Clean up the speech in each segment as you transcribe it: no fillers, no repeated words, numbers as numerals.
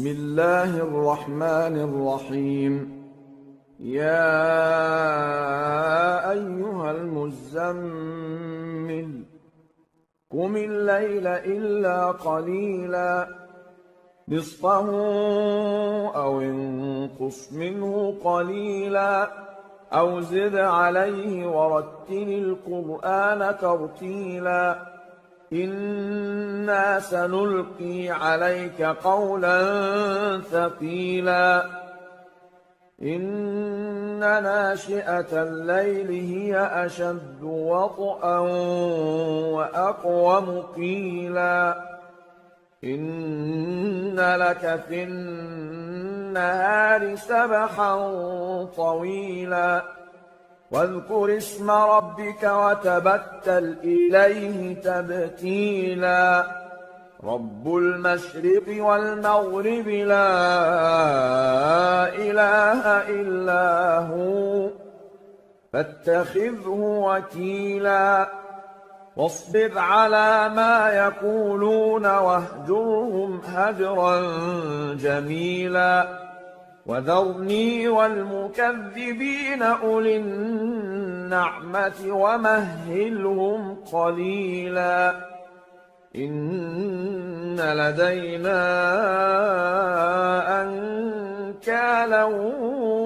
بسم الله الرحمن الرحيم. يا أيها المزمل قم الليل إلا قليلا نصفه أو انقص منه قليلا أو زد عليه ورتل القرآن ترتيلا إنا سنلقي عليك قولا ثقيلا إن ناشئة الليل هي أشد وطئا وأقوم قيلا إن لك في النهار سبحا طويلا واذكر اسم ربك وتبتل إليه تبتيلا رب المشرق والمغرب لا إله إلا هو فاتخذه وكيلا واصبر على ما يقولون واهجرهم هجرا جميلا وذرني والمكذبين أولي النعمة ومهلهم قليلا إن لدينا أنكالا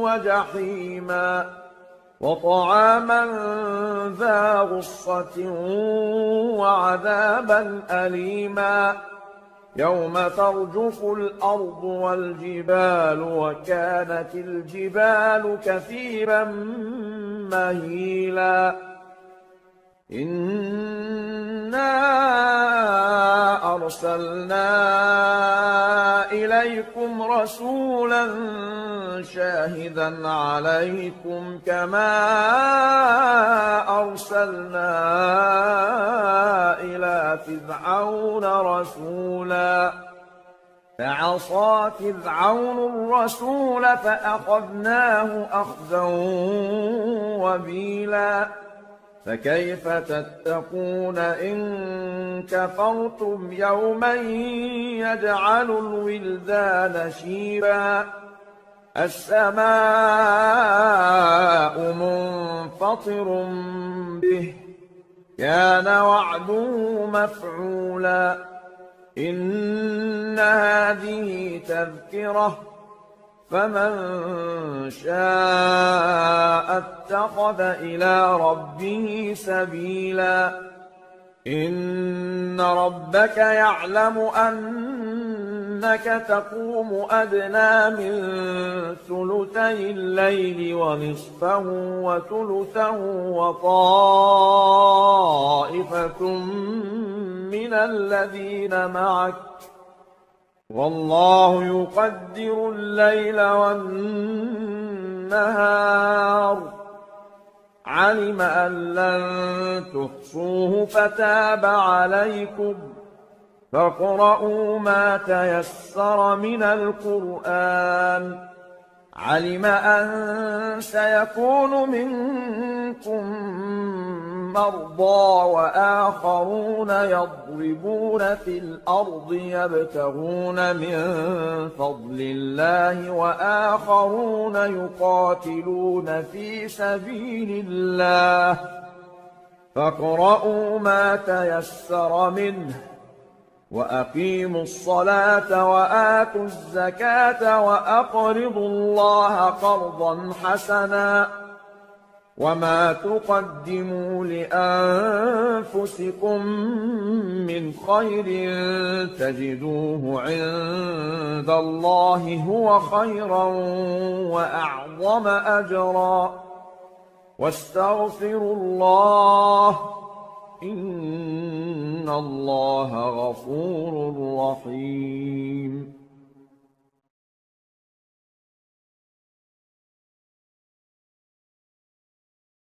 وجحيما وطعاما ذا غصة وعذابا أليما يوم ترجف الأرض والجبال وكانت الجبال كثيبا مهيلا إنا أرسلنا إليكم رسولا شاهدا عليكم كما أرسلنا إلى فرعون رسولا فعصى فرعون الرسول فأخذناه أخذا وبيلا فكيف تتقون إن كفرتم يوما يجعل الولدان شيبا السماء منفطر به كان وعده مفعولا إن هذه تذكرة فمن شاء اتخذ إلى ربه سبيلا إن ربك يعلم أنك تقوم أدنى من ثلثي الليل ونصفه وثلثه وطائفة من الذين معك والله يقدر الليل والنهار علم أن لن تحصوه فتاب عليكم فاقرؤوا ما تيسر من القرآن علم أن سيكون منكم مرضى وآخرون يضربون في الأرض يبتغون من فضل الله وآخرون يقاتلون في سبيل الله فاقرؤوا ما تيسر منه وأقيموا الصلاة وآتوا الزكاة وأقرضوا الله قرضا حسنا وما تقدموا لأنفسكم من خير تجدوه عند الله هو خيرا وأعظم أجرا واستغفروا الله إن الله غفور رحيم.